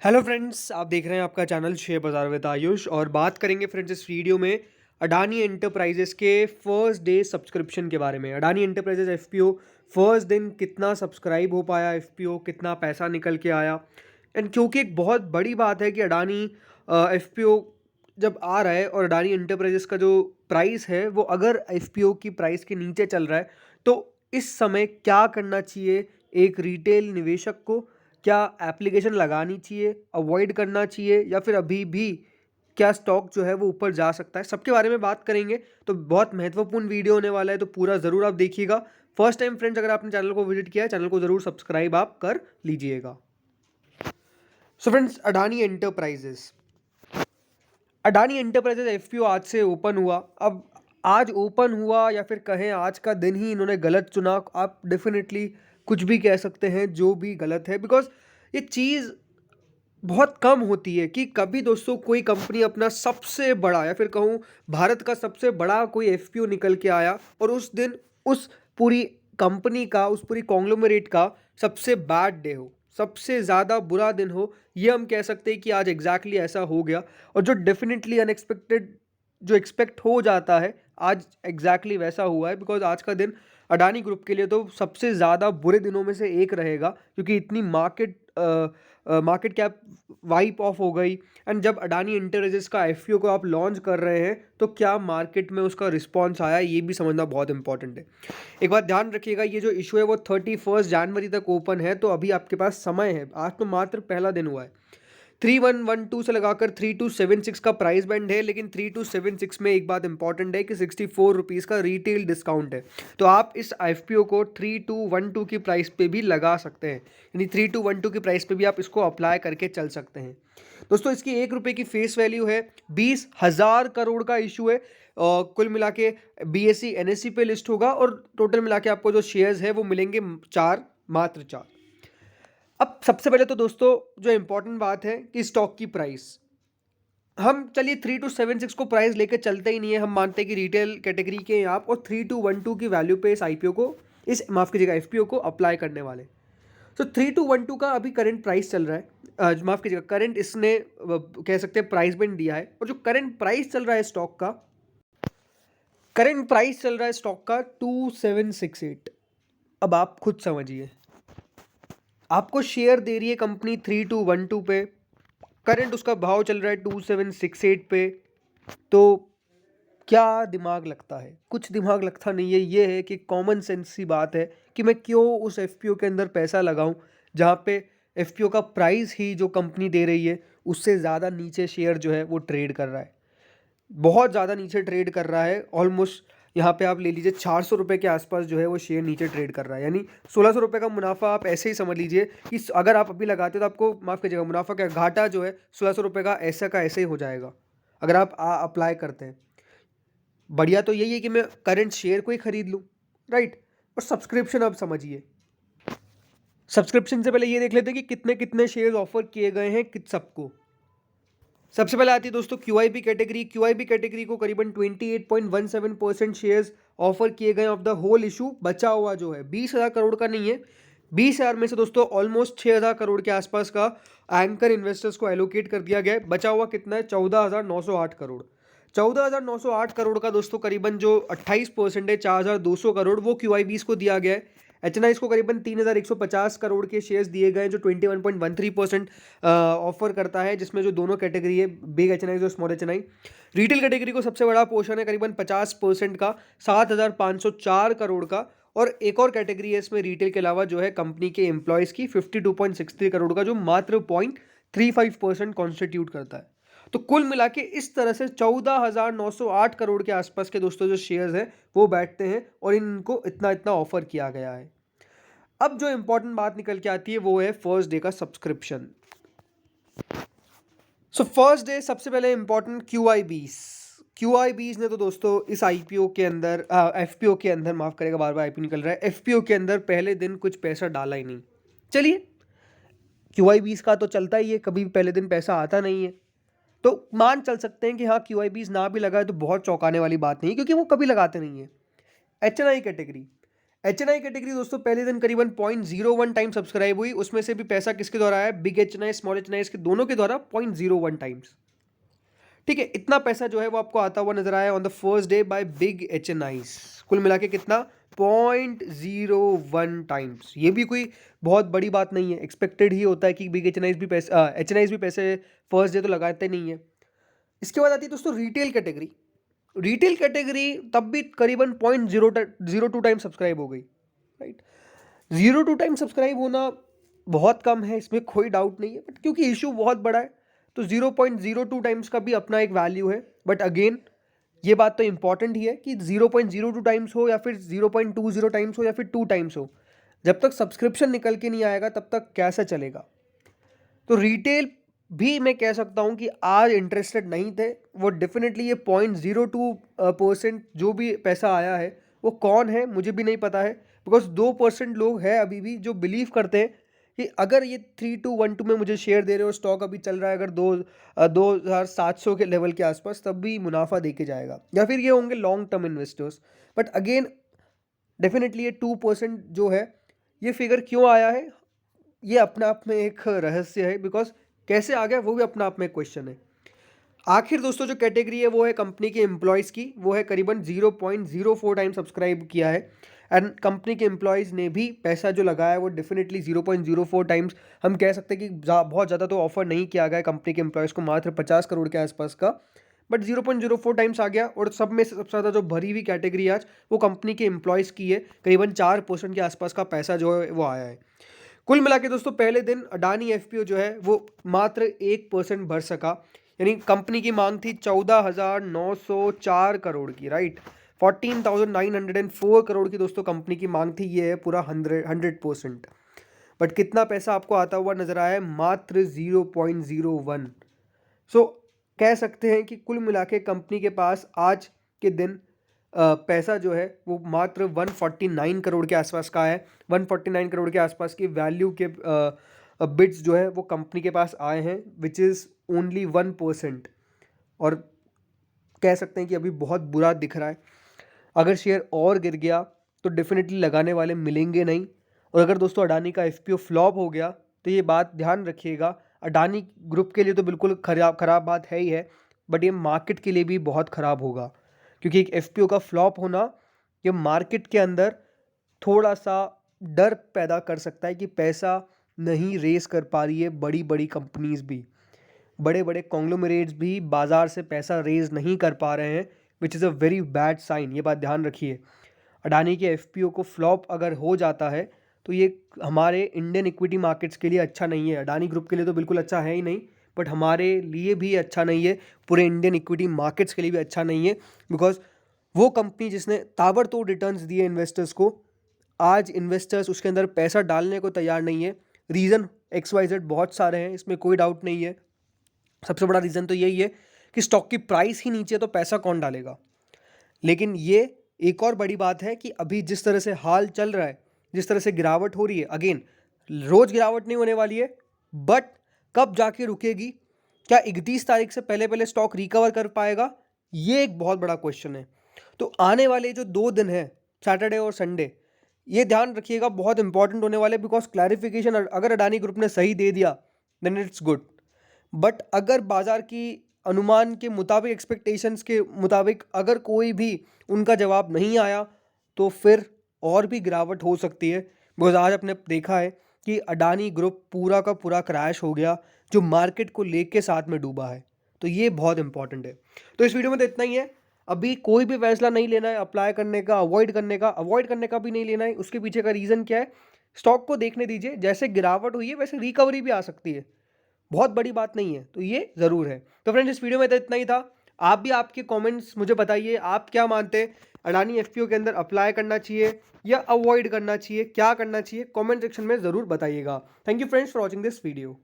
Hello friends, आप देख रहे हैं आपका चैनल शेयर बाजार विद आयुष। और बात करेंगे फ्रेंड्स इस वीडियो में अडानी एंटरप्राइजेस के फर्स्ट डे सब्सक्रिप्शन के बारे में। अडानी एंटरप्राइजेस एफपीओ फर्स्ट दिन कितना सब्सक्राइब हो पाया, एफपीओ कितना पैसा निकल के आया। एंड क्योंकि एक बहुत बड़ी बात है कि अडानी एफपीओ जब आ रहा है और अडानी एंटरप्राइजेस का जो प्राइस है वो अगर एफपीओ की प्राइस के नीचे चल रहा है, तो इस समय क्या करना चाहिए एक रिटेल निवेशक को। क्या एप्लीकेशन लगानी चाहिए, अवॉइड करना चाहिए, या फिर अभी भी क्या स्टॉक जो है वो ऊपर जा सकता है, सबके बारे में बात करेंगे। तो बहुत महत्वपूर्ण वीडियो होने वाला है, तो पूरा ज़रूर आप देखिएगा। फर्स्ट टाइम फ्रेंड्स अगर आपने चैनल को विजिट किया है, चैनल को ज़रूर सब्सक्राइब आप कर लीजिएगा। So friends, Adani enterprises FPO आज से ओपन हुआ। अब आज ओपन हुआ या फिर कहें आज का दिन ही इन्होंने गलत चुना, आप डेफिनेटली कुछ भी कह सकते हैं जो भी गलत है, बिकॉज ये चीज़ बहुत कम होती है कि कभी दोस्तों कोई कंपनी अपना सबसे बड़ा या फिर कहूँ भारत का सबसे बड़ा कोई एफपीओ निकल के आया और उस दिन उस पूरी कंपनी का, उस पूरी कॉन्ग्लोमरेट का सबसे बैड डे हो, सबसे ज़्यादा बुरा दिन हो। ये हम कह सकते हैं कि आज एग्जैक्टली ऐसा हो गया। और जो डेफिनेटली अनएक्सपेक्टेड जो एक्सपेक्ट हो जाता है, आज एग्जैक्टली वैसा हुआ है। बिकॉज आज का दिन अडानी ग्रुप के लिए तो सबसे ज़्यादा बुरे दिनों में से एक रहेगा, क्योंकि इतनी मार्केट कैप वाइप ऑफ हो गई। एंड जब अडानी एंटरप्राइजेस का एफपीओ को आप लॉन्च कर रहे हैं, तो क्या मार्केट में उसका रिस्पॉन्स आया, ये भी समझना बहुत इंपॉर्टेंट है। एक बात ध्यान रखिएगा, ये जो इशू है वो 31 जनवरी तक ओपन है, तो अभी आपके पास समय है। आज तो मात्र पहला दिन हुआ है। 3112 से लगाकर 3276 का प्राइस बैंड है, लेकिन 3276 में एक बात इंपॉर्टेंट है कि 64 रुपीज़ का रिटेल डिस्काउंट है। तो आप इस एफपीओ को 3212 की प्राइस पे भी लगा सकते हैं, यानी 3212 की प्राइस पे भी आप इसको अप्लाई करके चल सकते हैं। दोस्तों, इसकी ₹1 की फेस वैल्यू है। 20,000 करोड़ का इशू है। कुल मिला के बीएसई एनएससी पे लिस्ट होगा और टोटल मिला के आपको जो शेयर्स है वो मिलेंगे चार, मात्र चार। अब सबसे पहले तो दोस्तों जो इंपॉर्टेंट बात है कि स्टॉक की प्राइस, हम चलिए 3276 को प्राइस लेके चलते ही नहीं है। हम मानते हैं कि रिटेल कैटेगरी के हैं आप, और 3212 की वैल्यू पे इस आईपीओ को, इस माफ कीजिएगा एफपीओ को अप्लाई करने वाले। तो 3212 का अभी करंट प्राइस चल रहा है, माफ कीजिएगा करंट इसने कह सकते हैं प्राइस बैंड दिया है। और जो करंट प्राइस चल रहा है स्टॉक का, करंट प्राइस चल रहा है स्टॉक का 2768। अब आप खुद समझिए, आपको शेयर दे रही है कंपनी 3212 पे, करंट उसका भाव चल रहा है 2768 पे। तो क्या दिमाग लगता है? कुछ दिमाग लगता नहीं है। ये है कि कॉमन सेंस सी बात है कि मैं क्यों उस एफपीओ के अंदर पैसा लगाऊं जहां पे एफपीओ का प्राइस ही जो कंपनी दे रही है उससे ज़्यादा नीचे शेयर जो है वो ट्रेड कर रहा है, बहुत ज़्यादा नीचे ट्रेड कर रहा है। ऑलमोस्ट यहाँ पे आप ले लीजिए 400 रुपये के आसपास जो है वो शेयर नीचे ट्रेड कर रहा है, यानी 1600 रुपये का मुनाफा। आप ऐसे ही समझ लीजिए कि अगर आप अभी लगाते हो तो आपको, माफ़ कीजिएगा, मुनाफा क्या, घाटा जो है 1600 रुपये का ऐसे ही हो जाएगा अगर आप अप्लाई करते हैं। बढ़िया तो यही है कि मैं करंट शेयर को ही खरीद लूँ, राइट। और सब्सक्रिप्शन आप समझिए, सब्सक्रिप्शन से पहले ये देख लेते हैं कि कितने कितने शेयर ऑफर किए गए हैं किस सबको। सबसे पहले आती है दोस्तों क्यूआईबी कैटेगरी। क्यूआईबी कैटेगरी को करीबन 28.17% शेयर्स ऑफर किए गए ऑफ द होल इशू। बचा हुआ जो है 20,000 करोड़ का नहीं है, 20,000 में से दोस्तों ऑलमोस्ट 6,000 करोड़ के आसपास का एंकर इन्वेस्टर्स को एलोकेट कर दिया गया है। बचा हुआ कितना है? 14,908 करोड़। 14,908 करोड़ का दोस्तों करीबन जो 28% है, 4,200 करोड़, वो क्यूआईबीज को दिया गया है। एचएनआईज को करीबन 3,150 करोड़ के शेयर्स दिए गए हैं, जो 21.13% ऑफर करता है, जिसमें जो दोनों कैटेगरी है, बिग एचएनआई और स्मॉल एचएनआई। रिटेल कैटेगरी को सबसे बड़ा पोर्शन है करीबन 50% का, 7,504 करोड़ का। और एक और कैटेगरी है इसमें रिटेल के अलावा जो है कंपनी के एम्प्लॉयज़ की, 52.63 करोड़ का, जो मात्र 0.35% कॉन्स्टिट्यूट करता है। तो कुल मिला के इस तरह से 14,908 करोड़ के आसपास के दोस्तों जो शेयर्स हैं वो बैठते हैं, और इनको इतना इतना ऑफर किया गया है। अब जो इंपॉर्टेंट बात निकल के आती है वो है फर्स्ट डे का सब्सक्रिप्शन। सो फर्स्ट डे सबसे पहले इंपॉर्टेंट क्यूआईबीज ने तो दोस्तों इस आईपीओ के अंदर, एफपीओ के अंदर, माफ करेगा बार बार आईपीओ निकल रहा है, एफपीओ के अंदर पहले दिन कुछ पैसा डाला ही नहीं। चलिए, क्यूआईबीज का तो चलता ही है, कभी भी पहले दिन पैसा आता नहीं है, तो मान चल सकते हैं कि हाँ क्यूआईबीज ना भी लगाए तो बहुत चौंकाने वाली बात नहीं, क्योंकि वो कभी लगाते नहीं है। एचएनआई कैटेगरी, HNI कैटेगरी दोस्तों पहले दिन करीबन 0.01 टाइम सब्सक्राइब हुई, उसमें से भी पैसा किसके द्वारा आया, बिग HNI स्मॉल HNI के दोनों के द्वारा 0.01 टाइम्स। ठीक है, इतना पैसा जो है वो आपको आता हुआ नजर आया on the first day by big HNIs। कुल मिला के कितना, 0.01 टाइम्स। ये भी कोई बहुत बड़ी बात नहीं है, एक्सपेक्टेड ही होता है कि बिग HNIs भी पैसे फर्स्ट डे तो लगाते नहीं है। इसके बाद आती है दोस्तों रिटेल कैटेगरी। रिटेल कैटेगरी तब भी करीबन 0.02 टाइम सब्सक्राइब हो गई, राइट। 0.2 टाइम सब्सक्राइब होना बहुत कम है, इसमें कोई डाउट नहीं है, बट क्योंकि इशू बहुत बड़ा है तो 0.02 टाइम्स का भी अपना एक वैल्यू है। बट अगेन ये बात तो इंपॉर्टेंट ही है कि 0.02 टाइम्स हो या फिर 0.20 टाइम्स हो या फिर 2 टाइम्स हो, जब तक सब्सक्रिप्शन निकल के नहीं आएगा तब तक कैसे चलेगा। तो रिटेल भी मैं कह सकता हूँ कि आज इंटरेस्टेड नहीं थे वो। डेफिनेटली ये 0.02% जो भी पैसा आया है वो कौन है मुझे भी नहीं पता है, बिकॉज 2% लोग हैं अभी भी जो बिलीव करते हैं कि अगर ये 3212 में मुझे शेयर दे रहे हो, स्टॉक अभी चल रहा है अगर 2700 के लेवल के आसपास, तब भी मुनाफा दे के जाएगा, या फिर ये होंगे long term investors. But again definitely ये 2% जो है, ये फिगर क्यों आया है ये अपने आप में एक रहस्य है, बिकॉज कैसे आ गया वो भी अपना आप में एक क्वेश्चन है। आखिर दोस्तों जो कैटेगरी है वो है कंपनी के एम्प्लॉयज़ की, वो है करीबन 0.04 टाइम सब्सक्राइब किया है। एंड कंपनी के एम्प्लॉयज़ ने भी पैसा जो लगाया है वो डेफिनेटली 0.04 टाइम्स, हम कह सकते हैं कि बहुत ज़्यादा तो ऑफर नहीं किया गया कंपनी के एम्प्लॉयज़ को, मात्र 50 करोड़ के आसपास का, बट 0.04 टाइम्स आ गया। और सब में से सबसे ज़्यादा जो भरी हुई कैटेगरी आज वो कंपनी के एम्प्लॉयज़ की है, करीबन 4% के आसपास का पैसा जो है वो आया है। कुल मिला के दोस्तों पहले दिन अडानी FPO जो है वो मात्र 1% भर सका, यानी कंपनी की मांग थी 14,904 करोड़ की, राइट। 14,904 करोड़ की दोस्तों कंपनी की मांग थी, ये है पूरा 100%। बट कितना पैसा आपको आता हुआ नजर आया है, मात्र 0.01। सो कह सकते हैं कि कुल मिला के कंपनी के पास आज के दिन पैसा जो है वो मात्र 149 करोड़ के आसपास का है। 149 करोड़ के आसपास की वैल्यू के बिड्स जो है वो कंपनी के पास आए हैं, विच इज़ ओनली 1%। और कह सकते हैं कि अभी बहुत बुरा दिख रहा है। अगर शेयर और गिर गया तो डेफिनेटली लगाने वाले मिलेंगे नहीं। और अगर दोस्तों अडानी का FPO फ्लॉप हो गया तो ये बात ध्यान रखिएगा, अडानी ग्रुप के लिए तो बिल्कुल खराब बात है ही है, बट ये मार्केट के लिए भी बहुत ख़राब होगा, क्योंकि एक FPO का फ्लॉप होना ये मार्केट के अंदर थोड़ा सा डर पैदा कर सकता है कि पैसा नहीं रेस कर पा रही है बड़ी बड़ी कंपनीज भी, बड़े बड़े कॉन्ग्लोमरेट्स भी बाज़ार से पैसा रेज नहीं कर पा रहे हैं, which is a very bad sign. ये बात ध्यान रखिए, अडानी के FPO को फ्लॉप अगर हो जाता है तो ये हमारे इंडियन इक्विटी मार्केट्स के लिए अच्छा नहीं है। अडानी ग्रुप के लिए तो बिल्कुल अच्छा है ही नहीं, बट हमारे लिए भी अच्छा नहीं है, पूरे इंडियन इक्विटी मार्केट्स के लिए भी अच्छा नहीं है। बिकॉज वो कंपनी जिसने ताबड़तोड़ रिटर्न्स दिए इन्वेस्टर्स को, आज इन्वेस्टर्स उसके अंदर पैसा डालने को तैयार नहीं है। रीज़न XYZ बहुत सारे हैं, इसमें कोई डाउट नहीं है। सबसे बड़ा रीज़न तो यही है कि स्टॉक की प्राइस ही नीचे है तो पैसा कौन डालेगा। लेकिन ये एक और बड़ी बात है कि अभी जिस तरह से हाल चल रहा है, जिस तरह से गिरावट हो रही है, अगेन रोज़ गिरावट नहीं होने वाली है, बट कब जाके रुकेगी, क्या 31 तारीख से पहले पहले स्टॉक रिकवर कर पाएगा, ये एक बहुत बड़ा क्वेश्चन है। तो आने वाले जो 2 दिन हैं, सैटरडे और संडे, ये ध्यान रखिएगा, बहुत इंपॉर्टेंट होने वाले, बिकॉज क्लैरिफिकेशन अगर अडानी ग्रुप ने सही दे दिया देन इट्स गुड। बट अगर बाजार की अनुमान के मुताबिक, एक्सपेक्टेशंस के मुताबिक अगर कोई भी उनका जवाब नहीं आया तो फिर और भी गिरावट हो सकती है। बिकॉज आज आपने देखा है कि अडानी ग्रुप पूरा का पूरा क्रैश हो गया, जो मार्केट को लेके साथ में डूबा है। तो ये बहुत इंपॉर्टेंट है। तो इस वीडियो में तो इतना ही है। अभी कोई भी फैसला नहीं लेना है अप्लाई करने का, अवॉइड करने का भी नहीं लेना है। उसके पीछे का रीज़न क्या है, स्टॉक को देखने दीजिए, जैसे गिरावट हुई है वैसे रिकवरी भी आ सकती है, बहुत बड़ी बात नहीं है। तो ये ज़रूर है। तो फ्रेंड्स इस वीडियो में तो इतना ही था। आप भी आपके कमेंट्स मुझे बताइए, आप क्या मानते हैं, अडानी FPO के अंदर अप्लाई करना चाहिए या अवॉइड करना चाहिए, क्या करना चाहिए, कमेंट सेक्शन में ज़रूर बताइएगा। Thank you friends for watching this video.